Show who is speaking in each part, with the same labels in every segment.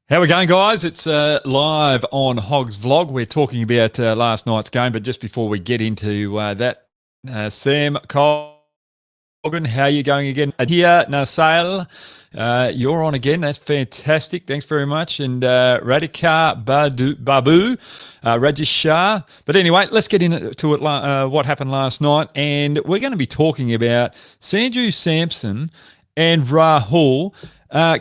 Speaker 1: How we going, guys? It's live on Hoggs vlog. We're talking about last night's game, but just before we get into that, Sam Colgan, how you going again? Here, Nasail, you're on again. That's fantastic. Thanks very much. And Radhika Babu, Rajesh Shah. But anyway, let's get into it. What happened last night, and we're going to be talking about Sanju Samson and Rahul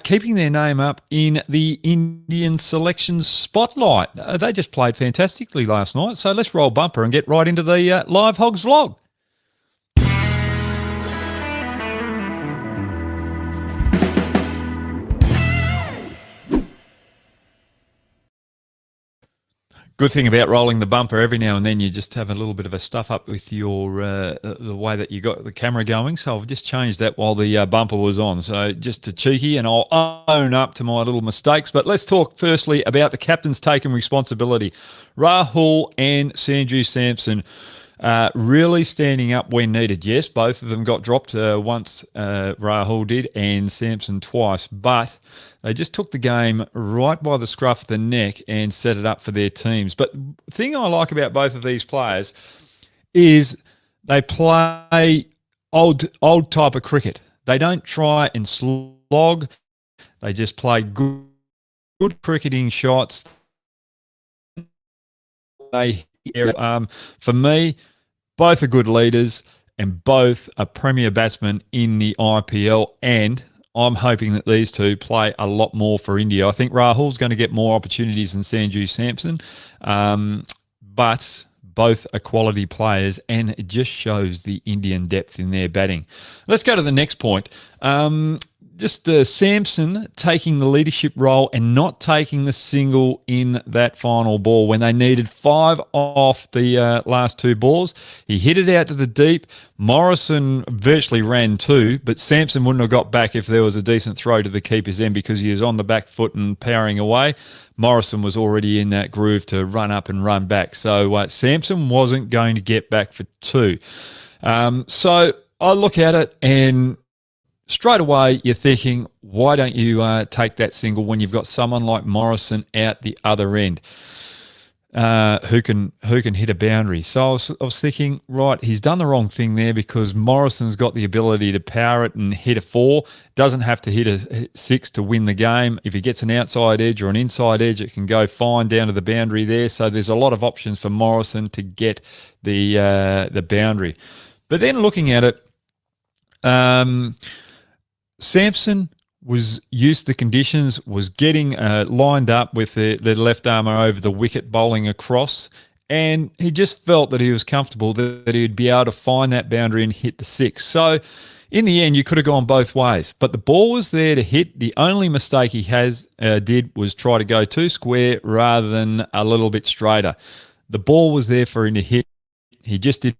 Speaker 1: keeping their name up in the Indian selection spotlight. They just played fantastically last night. So let's roll bumper and get right into the live Hogs vlog. Good thing about rolling the bumper, every now and then you just have a little bit of a stuff up with your the way that you got the camera going. So I've just changed that while the bumper was on. So just a cheeky, and I'll own up to my little mistakes. But let's talk firstly about the captains taking responsibility. Rahul and Sanju Samson really standing up when needed. Yes, both of them got dropped once, Rahul did, and Samson twice. But they just took the game right by the scruff of the neck and set it up for their teams. But the thing I like about both of these players is they play old type of cricket. They don't try and slog. They just play good cricketing shots. For me, both are good leaders and both are premier batsmen in the IPL, and I'm hoping that these two play a lot more for India. I think Rahul's going to get more opportunities than Sanju Samson, but both are quality players, and it just shows the Indian depth in their batting. Let's go to the next point. Just Samson taking the leadership role and not taking the single in that final ball when they needed 5 off the last 2 balls. He hit it out to the deep. Morrison virtually ran 2, but Samson wouldn't have got back if there was a decent throw to the keeper's end because he was on the back foot and powering away. Morrison was already in that groove to run up and run back. So Samson wasn't going to get back for 2. So I look at it and straight away, you're thinking, why don't you take that single when you've got someone like Morrison out the other end who can hit a boundary? So I was thinking, right, he's done the wrong thing there because Morrison's got the ability to power it and hit a 4. Doesn't have to hit a 6 to win the game. If he gets an outside edge or an inside edge, it can go fine down to the boundary there. So there's a lot of options for Morrison to get the boundary. But then looking at it, Samson was used to the conditions, was getting lined up with the left armour over the wicket, bowling across, and he just felt that he was comfortable that he'd be able to find that boundary and hit the 6. So in the end, you could have gone both ways, but the ball was there to hit. The only mistake he did was try to go too square rather than a little bit straighter. The ball was there for him to hit. He just did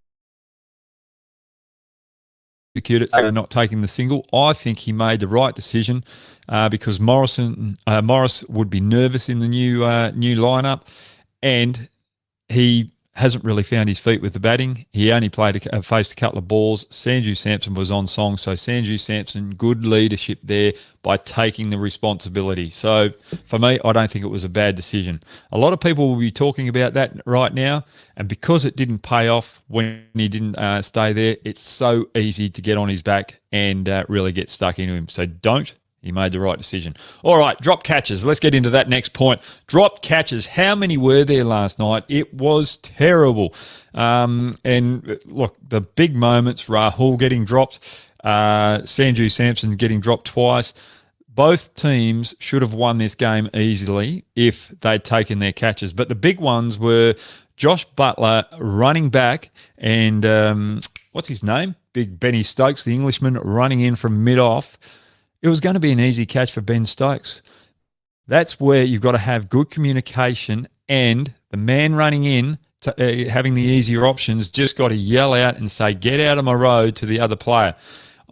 Speaker 1: it, not taking the single. I think he made the right decision because Morris would be nervous in the new lineup, and he hasn't really found his feet with the batting. He only faced a couple of balls. Sanju Samson was on song, so Sanju Samson, good leadership there by taking the responsibility. So for me, I don't think it was a bad decision. A lot of people will be talking about that right now, and because it didn't pay off when he didn't stay there, it's so easy to get on his back and really get stuck into him. So don't. He made the right decision. All right, drop catches. Let's get into that next point. Drop catches. How many were there last night? It was terrible. And look, the big moments, Rahul getting dropped, Sanju Samson getting dropped twice. Both teams should have won this game easily if they'd taken their catches. But the big ones were Josh Buttler running back and what's his name? Big Benny Stokes, the Englishman, running in from mid-off. It was going to be an easy catch for Ben Stokes. That's where you've got to have good communication, and the man running in, having the easier options, just got to yell out and say, get out of my road to the other player.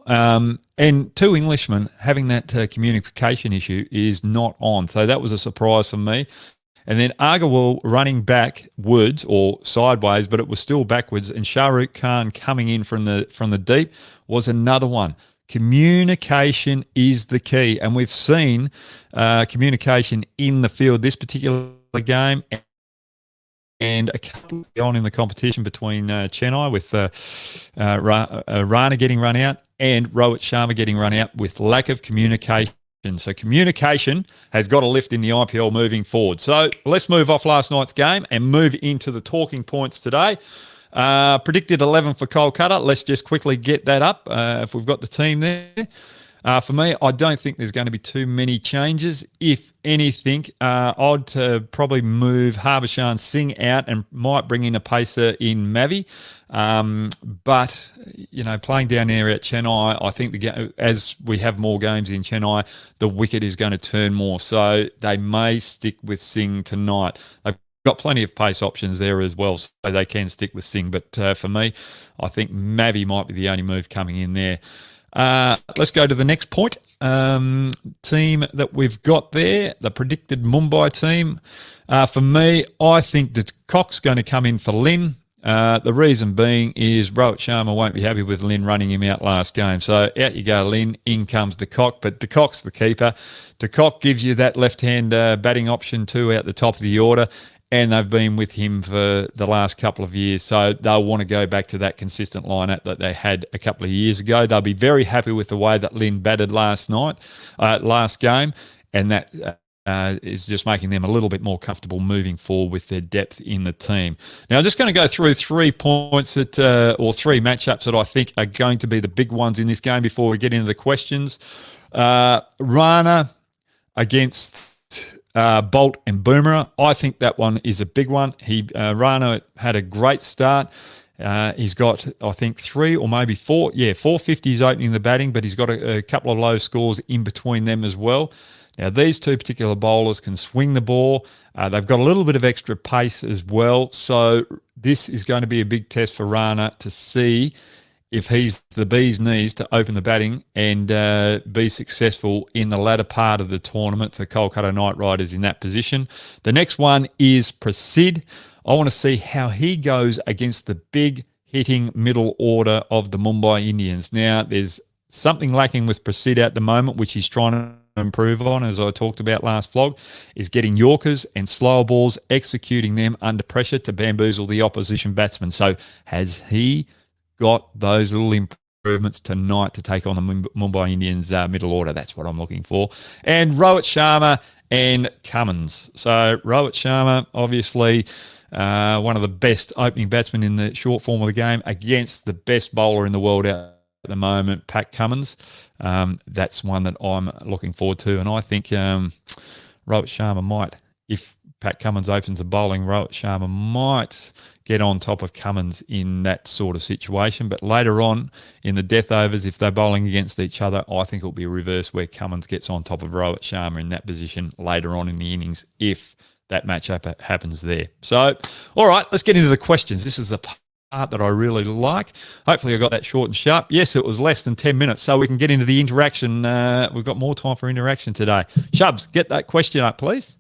Speaker 1: And 2 Englishmen having that communication issue is not on. So that was a surprise for me. And then Agarwal running backwards or sideways, but it was still backwards, and Shah Rukh Khan coming in from the deep was another one. Communication is the key, and we've seen communication in the field this particular game and a couple on in the competition between Chennai with Rana getting run out and Rohit Sharma getting run out with lack of communication. So communication has got a lift in the IPL moving forward. So let's move off last night's game and move into the talking points today. Predicted 11 for Kolkata. Let's just quickly get that up if we've got the team there. For me, I don't think there's going to be too many changes. If anything, I'd probably move Harbishan Singh out and might bring in a pacer in Mavi. But, playing down there at Chennai, I think as we have more games in Chennai, the wicket is going to turn more. So they may stick with Singh tonight. They've got plenty of pace options there as well, so they can stick with Singh. But for me, I think Mavi might be the only move coming in there. Let's go to the next point. Team that we've got there, the predicted Mumbai team. For me, I think that Cock's going to come in for Lynn. The reason being is Rohit Sharma won't be happy with Lynn running him out last game. So out you go, Lynn. In comes De Kock. But De Kock's the keeper. De Kock gives you that left-hand batting option too out the top of the order. And they've been with him for the last couple of years. So they'll want to go back to that consistent lineup that they had a couple of years ago. They'll be very happy with the way that Lynn batted last game. And that is just making them a little bit more comfortable moving forward with their depth in the team. Now, I'm just going to go through 3 points or 3 matchups that I think are going to be the big ones in this game before we get into the questions. Rana against Bolt and Boomerang. I think that one is a big one. Rana had a great start. He's got, I think, 3 or maybe 4 50s opening the batting, but he's got a couple of low scores in between them as well. Now, these 2 particular bowlers can swing the ball. They've got a little bit of extra pace as well. So this is going to be a big test for Rana to see if he's the bee's knees to open the batting and be successful in the latter part of the tournament for Kolkata Knight Riders in that position. The next one is Prasidh. I want to see how he goes against the big hitting middle order of the Mumbai Indians. Now, there's something lacking with Prasidh at the moment, which he's trying to improve on, as I talked about last vlog, is getting Yorkers and slower balls, executing them under pressure to bamboozle the opposition batsman. So has he got those little improvements tonight to take on the Mumbai Indians middle order? That's what I'm looking for. And Rohit Sharma and Cummins. So Rohit Sharma, obviously one of the best opening batsmen in the short form of the game against the best bowler in the world at the moment, Pat Cummins. That's one that I'm looking forward to. And I think Rohit Sharma might, if Pat Cummins opens the bowling, Rohit Sharma might get on top of Cummins in that sort of situation. But later on in the death overs, if they're bowling against each other, I think it'll be a reverse where Cummins gets on top of Rohit Sharma in that position later on in the innings if that matchup happens there. So, all right, let's get into the questions. This is the part that I really like. Hopefully I got that short and sharp. Yes, it was less than 10 minutes, so we can get into the interaction. We've got more time for interaction today. Shubs, get that question up, please.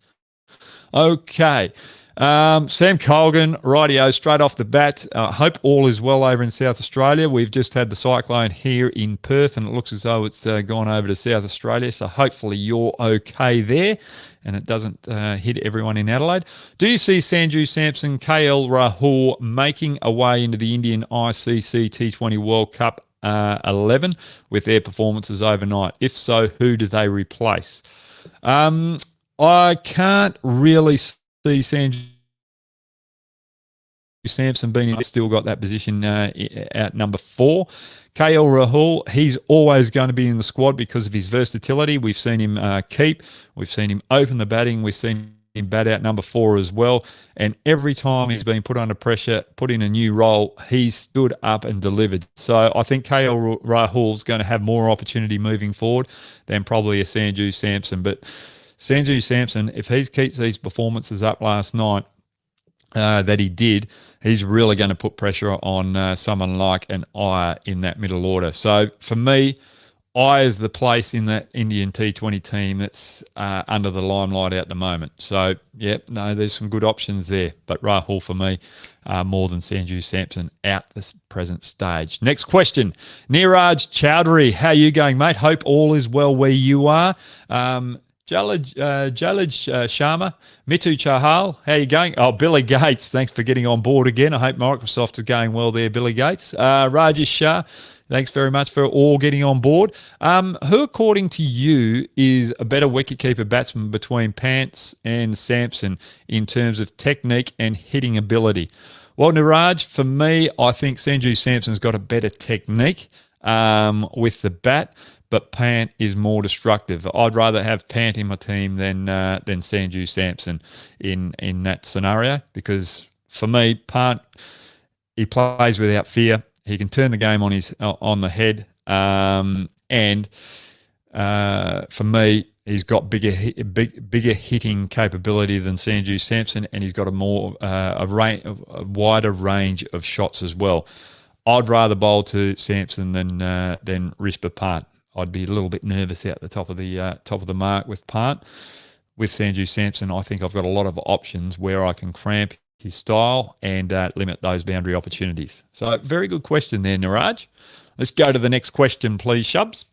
Speaker 1: Okay. Sam Colgan, Righty-o, straight off the bat. Hope all is well over in South Australia. We've just had the cyclone here in Perth, and it looks as though it's gone over to South Australia. So hopefully you're okay there, and it doesn't hit everyone in Adelaide. Do you see Sanju Samson, KL Rahul making a way into the Indian ICC T20 World Cup 11 with their performances overnight? If so, who do they replace? I can't really see Sanju Samson being still got that position at number 4. KL Rahul, he's always going to be in the squad because of his versatility. We've seen him keep. We've seen him open the batting. We've seen him bat out number 4 as well. And every time he's been put under pressure, put in a new role, he's stood up and delivered. So I think KL Rahul's going to have more opportunity moving forward than probably a Sanju Samson. But Sanju Samson, if he keeps these performances up last night that he did, he's really going to put pressure on someone like an Iyer in that middle order. So for me, Eyres the place in that Indian T20 team that's under the limelight at the moment. So, yeah, no, there's some good options there. But Rahul for me, more than Sanju Samson at this present stage. Next question. Neeraj Chowdhury, how you going, mate? Hope all is well where you are. Jalaj Sharma, Mitu Chahal, how you going? Oh, Billy Gates, thanks for getting on board again. I hope Microsoft is going well there, Billy Gates. Rajesh Shah, thanks very much for all getting on board. Who, according to you, is a better wicketkeeper batsman between Pants and Samson in terms of technique and hitting ability? Well, Niraj, for me, I think Sanju Samson's got a better technique with the bat, but Pant is more destructive. I'd rather have Pant in my team than Sanju Samson in that scenario, because for me, Pant, he plays without fear. He can turn the game on the head, and for me, he's got bigger hitting capability than Sanju Samson, and he's got a wider range of shots as well. I'd rather bowl to Samson than Rispa Pant. I'd be a little bit nervous out the top of the mark with Pant. With Sanju Samson, I think I've got a lot of options where I can cramp his style and limit those boundary opportunities. So, very good question there, Niraj. Let's go to the next question, please, Shubs.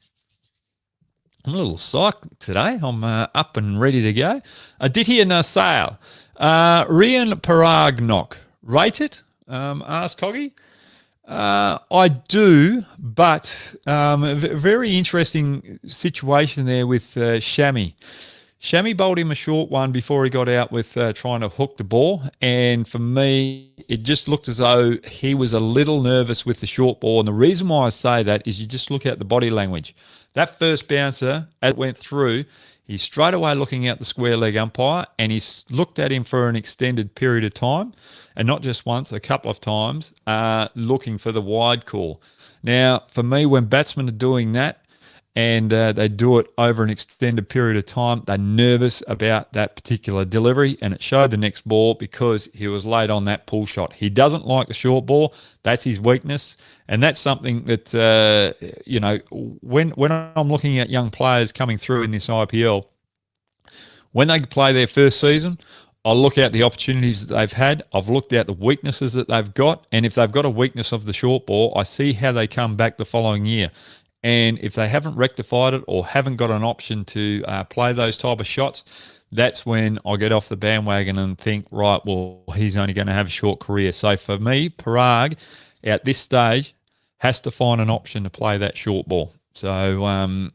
Speaker 1: I'm a little psyched today. I'm up and ready to go. Aditya Nasail, Rian Paragnok, rate it? Asked Hoggy. I do, but a very interesting situation there with Shami. Shami bowled him a short one before he got out with trying to hook the ball. And for me, it just looked as though he was a little nervous with the short ball. And the reason why I say that is you just look at the body language. That first bouncer, as it went through, he's straight away looking at the square leg umpire, and he's looked at him for an extended period of time, and not just once, a couple of times, looking for the wide call. Now, for me, when batsmen are doing that, and they do it over an extended period of time, they're nervous about that particular delivery, and it showed the next ball because he was late on that pull shot. He doesn't like the short ball. That's his weakness, and that's something that, when I'm looking at young players coming through in this IPL, when they play their first season, I look at the opportunities that they've had. I've looked at the weaknesses that they've got, and if they've got a weakness of the short ball, I see how they come back the following year. And if they haven't rectified it or haven't got an option to play those type of shots, that's when I get off the bandwagon and think, right, well, he's only going to have a short career. So for me, Parag, at this stage, has to find an option to play that short ball. So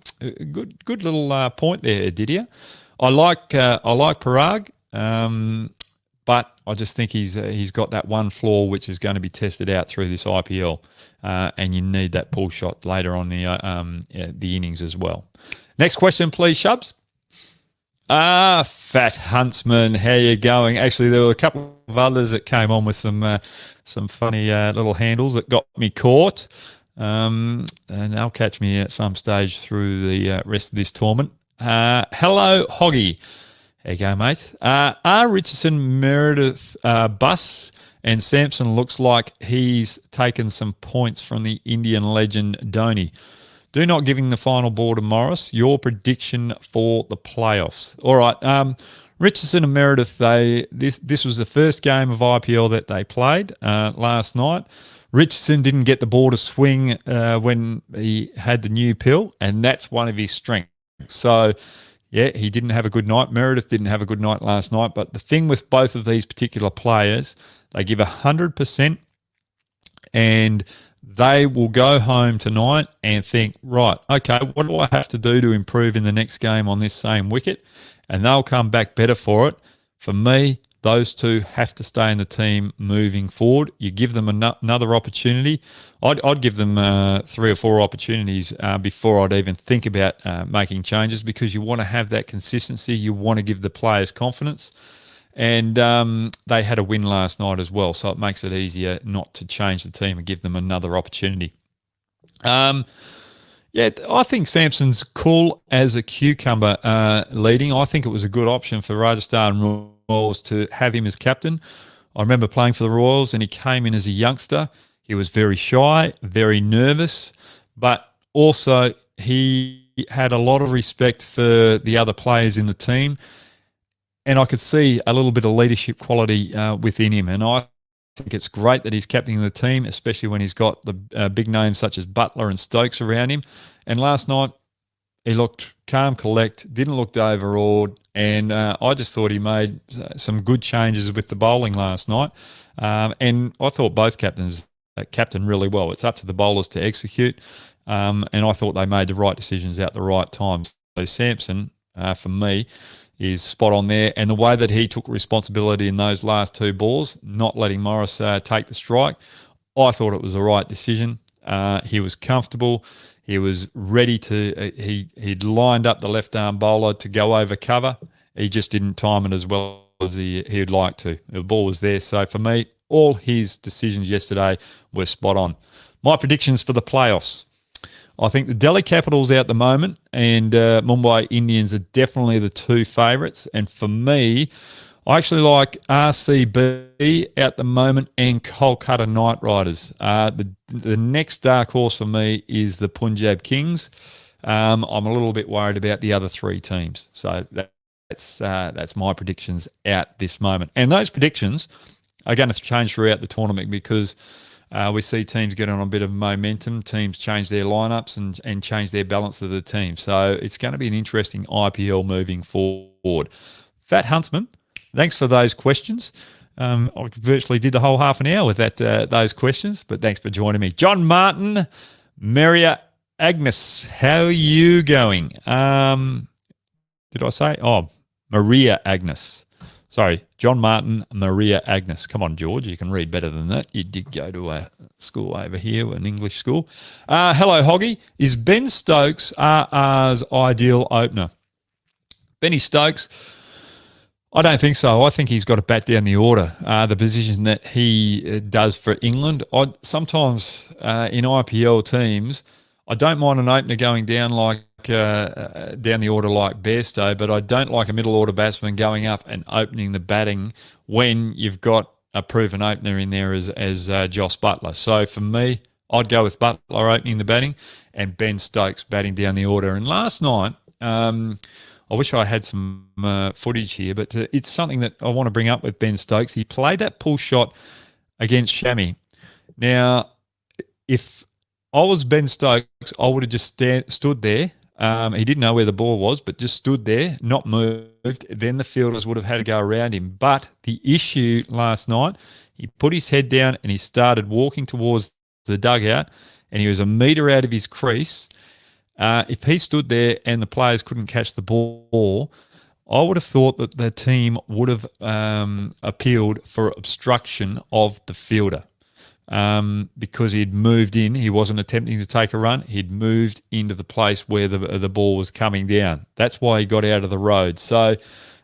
Speaker 1: good little point there, Didier. I like Parag, but I just think he's got that one flaw which is going to be tested out through this IPL, and you need that pull shot later on the innings as well. Next question, please, Shubs. Fat Huntsman, how you going? Actually, there were a couple of others that came on with some funny little handles that got me caught, and they'll catch me at some stage through the rest of this tournament. Hello, Hoggy. There you go, mate. R. Richardson, Meredith, Bus, and Samson looks like he's taken some points from the Indian legend Dhoni. Do not giving the final ball to Morris. Your prediction for the playoffs. All right. Richardson and Meredith, this was the first game of IPL that they played last night. Richardson didn't get the ball to swing when he had the new pill, and that's one of his strengths. So, yeah, he didn't have a good night. Meredith didn't have a good night last night. But the thing with both of these particular players, they give 100%, and they will go home tonight and think, right, okay, what do I have to do to improve in the next game on this same wicket? And they'll come back better for it. For me, those two have to stay in the team moving forward. You give them another opportunity. I'd give them 3 or 4 opportunities before I'd even think about making changes, because you want to have that consistency. You want to give the players confidence. And they had a win last night as well, so it makes it easier not to change the team and give them another opportunity. Yeah, I think Samson's cool as a cucumber leading. I think it was a good option for Rajasthan Royals to have him as captain. I remember playing for the Royals, and he came in as a youngster. He was very shy, very nervous, but also he had a lot of respect for the other players in the team, and I could see a little bit of leadership quality within him. And I think it's great that he's captaining the team, especially when he's got the big names such as Butler and Stokes around him. And last night, he looked calm, collect, didn't look overawed, and I just thought he made some good changes with the bowling last night. And I thought both captains captained really well. It's up to the bowlers to execute, and I thought they made the right decisions at the right times. So Samson, for me, is spot on there. And the way that he took responsibility in those last two balls, not letting Morris take the strike, I thought it was the right decision. He was comfortable. He was ready to. He'd lined up the left arm bowler to go over cover. He just didn't time it as well as he'd like to. The ball was there. So for me, all his decisions yesterday were spot on. My predictions for the playoffs. I think the Delhi Capitals at the moment and Mumbai Indians are definitely the two favourites. And for me, I actually like RCB at the moment and Kolkata Knight Riders. The next dark horse for me is the Punjab Kings. I'm a little bit worried about the other three teams. So that's my predictions at this moment. And those predictions are going to change throughout the tournament because we see teams get on a bit of momentum. Teams change their lineups and change their balance of the team. So it's going to be an interesting IPL moving forward. Fat Huntsman, thanks for those questions. I virtually did the whole half an hour with those questions, but thanks for joining me. John Martin, Maria Agnes, how are you going? Did I say? Oh, Maria Agnes. Sorry, John Martin, Maria Agnes. Come on, George, you can read better than that. You did go to a school over here, an English school. Hello, Hoggy. Is Ben Stokes RR's ideal opener? Benny Stokes, I don't think so. I think he's got to bat down the order, the position that he does for England. Sometimes in IPL teams, I don't mind an opener going down down the order like Bairstow, but I don't like a middle order batsman going up and opening the batting when you've got a proven opener in there as Joss Butler. So for me, I'd go with Butler opening the batting and Ben Stokes batting down the order. And last night, I wish I had some footage here, but it's something that I want to bring up with Ben Stokes. He played that pull shot against Shami. Now, if I was Ben Stokes, I would have just stood there. He didn't know where the ball was, but just stood there, not moved. Then the fielders would have had to go around him. But the issue last night, he put his head down and he started walking towards the dugout, and he was a metre out of his crease. If he stood there and the players couldn't catch the ball, I would have thought that the team would have appealed for obstruction of the fielder because he'd moved in. He wasn't attempting to take a run. He'd moved into the place where the ball was coming down. That's why he got out of the road. So a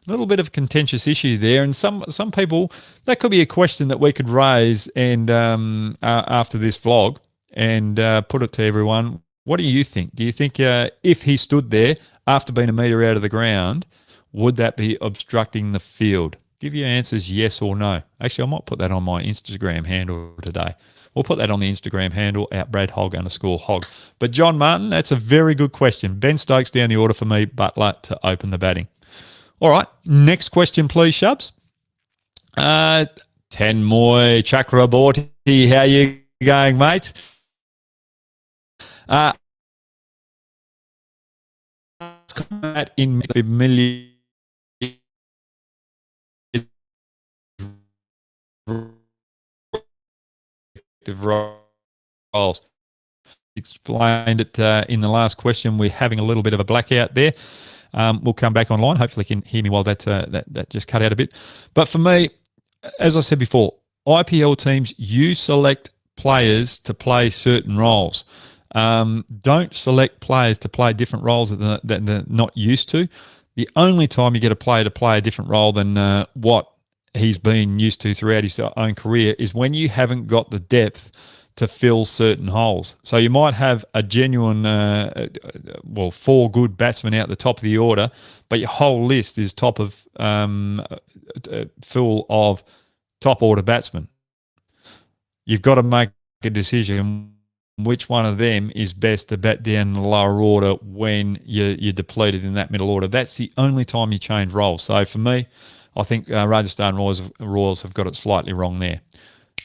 Speaker 1: little bit of a contentious issue there. And some people, that could be a question that we could raise and after this vlog and put it to everyone. What do you think? Do you think if he stood there after being a metre out of the ground, would that be obstructing the field? Give your answers yes or no. Actually, I might put that on my Instagram handle today. We'll put that on the Instagram handle at Brad Hogg _Hogg. But John Martin, that's a very good question. Ben Stokes down the order for me, Butler to open the batting. All right, next question, please, Shubs. Tenmoy Chakraborty, how you going, mate? In million roles. Explained it in the last question. We're having a little bit of a blackout there. We'll come back online. Hopefully you can hear me while that just cut out a bit. But for me, as I said before, IPL teams, you select players to play certain roles. Don't select players to play different roles that they're not used to. The only time you get a player to play a different role than what he's been used to throughout his own career is when you haven't got the depth to fill certain holes. So you might have a genuine, 4 good batsmen out the top of the order, but your whole list is full of top order batsmen. You've got to make a decision which one of them is best to bat down the lower order when you're depleted in that middle order. That's the only time you change roles. So for me, I think Rajasthan Royals have got it slightly wrong there.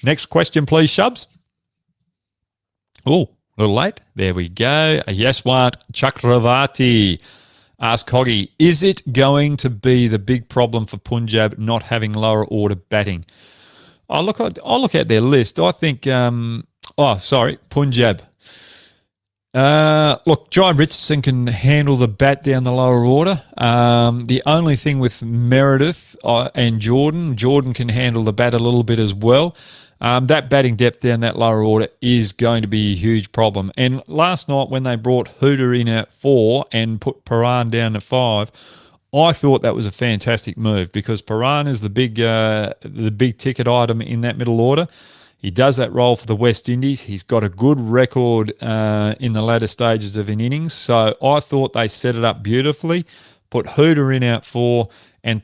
Speaker 1: Next question, please, Shubs. Oh, a little late. There we go. Yaswant Chakravarti ask Hoggy, is it going to be the big problem for Punjab not having lower order batting? I'll look at their list. I think, Punjab. Look, Jai Richardson can handle the bat down the lower order. The only thing with Meredith and Jordan can handle the bat a little bit as well. That batting depth down that lower order is going to be a huge problem. And last night when they brought Hooter in at 4 and put Paran down at 5, I thought that was a fantastic move because Paran is the big ticket item in that middle order. He does that role for the West Indies. He's got a good record in the latter stages of an innings. So I thought they set it up beautifully, put Hooter in at 4 and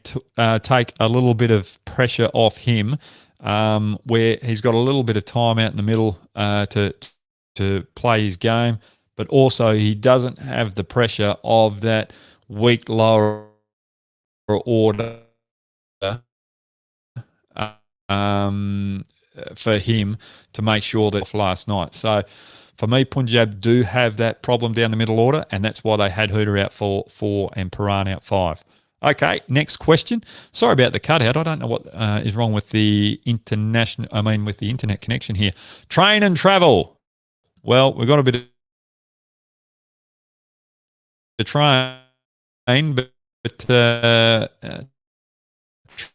Speaker 1: take a little bit of pressure off him where he's got a little bit of time out in the middle to play his game, but also he doesn't have the pressure of that weak lower order for him to make sure that last night. So for me, Punjab do have that problem down the middle order, and that's why they had Hooter out for 4 and Paran out 5. Okay, next question. Sorry about the cutout. I don't know what is wrong with the with the internet connection here. Train and travel. Well, we've got a bit of the train, but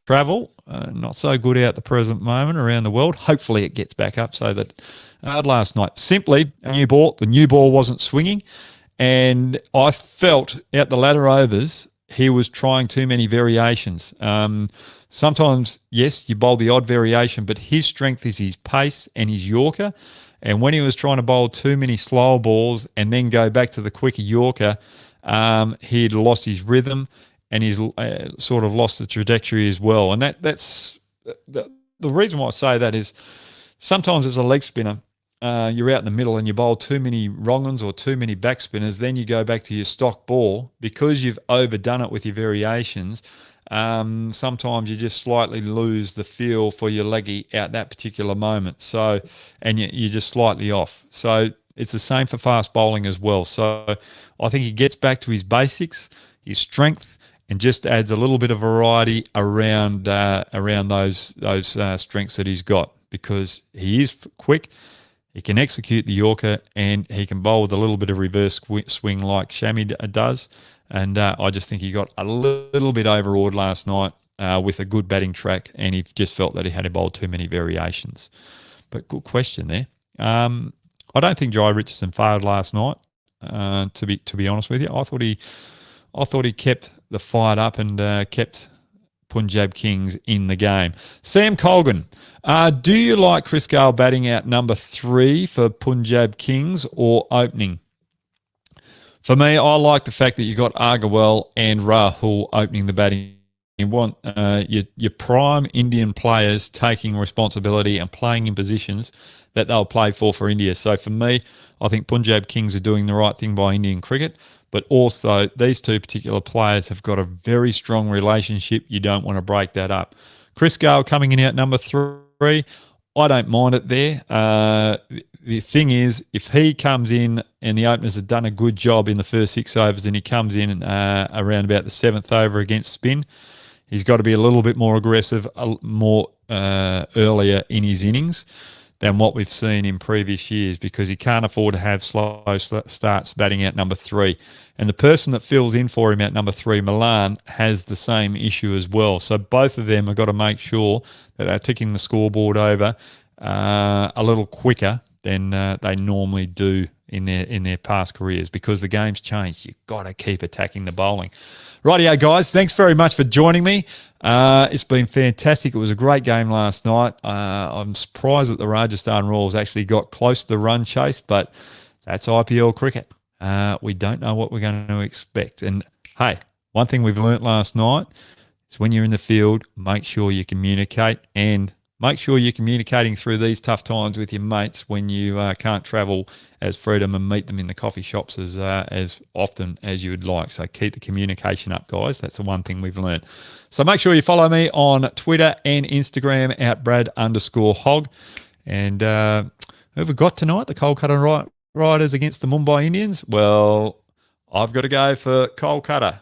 Speaker 1: travel, not so good at the present moment around the world. Hopefully it gets back up so that last night, simply the new ball wasn't swinging, and I felt out the latter overs he was trying too many variations. Sometimes, yes, you bowl the odd variation, but his strength is his pace and his Yorker. And when he was trying to bowl too many slower balls and then go back to the quicker Yorker, he'd lost his rhythm and he's sort of lost the trajectory as well. And that's the reason why I say that is sometimes as a leg spinner, you're out in the middle and you bowl too many wrong-uns or too many back spinners, then you go back to your stock ball because you've overdone it with your variations. Sometimes you just slightly lose the feel for your leggy at that particular moment. So, and you're just slightly off. So it's the same for fast bowling as well. So I think he gets back to his basics, his strength, and just adds a little bit of variety around those strengths that he's got because he is quick. He can execute the Yorker and he can bowl with a little bit of reverse swing like Shami does. And I just think he got a little bit overawed last night with a good batting track, and he just felt that he had to bowl too many variations. But good question there. I don't think Jai Richardson failed last night. To be honest with you, I thought he kept the fight up and kept Punjab Kings in the game. Sam Colgan, do you like Chris Gale batting out number 3 for Punjab Kings or opening? For me, I like the fact that you got Agarwal and Rahul opening the batting. You want your prime Indian players taking responsibility and playing in positions that they'll play for India. So for me, I think Punjab Kings are doing the right thing by Indian cricket, but also these two particular players have got a very strong relationship. You don't want to break that up. Chris Gale coming in at number 3, I don't mind it there. The thing is, if he comes in and the openers have done a good job in the first 6 overs and he comes in around about the 7th over against spin, he's got to be a little bit more aggressive, more earlier in his innings than what we've seen in previous years because he can't afford to have slow starts batting out number 3. And the person that fills in for him at number 3, Milan, has the same issue as well. So both of them have got to make sure that they're ticking the scoreboard over a little quicker than they normally do in their past careers because the game's changed. You've got to keep attacking the bowling. Rightio, guys. Thanks very much for joining me. It's been fantastic. It was a great game last night. I'm surprised that the Rajasthan Royals actually got close to the run chase, but that's IPL cricket. We don't know what we're going to expect. And, hey, one thing we've learnt last night is when you're in the field, make sure you communicate and make sure you're communicating through these tough times with your mates when you can't travel as freedom and meet them in the coffee shops as often as you would like. So keep the communication up, guys. That's the one thing we've learned. So make sure you follow me on Twitter and Instagram at Brad_Hogg. And who have we got tonight? The Kolkata Riders against the Mumbai Indians. Well, I've got to go for Kolkata.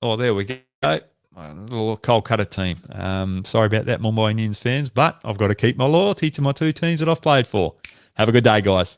Speaker 1: Oh, there we go. A little Kolkata team. Sorry about that, Mumbai Indians fans, but I've got to keep my loyalty to my two teams that I've played for. Have a good day, guys.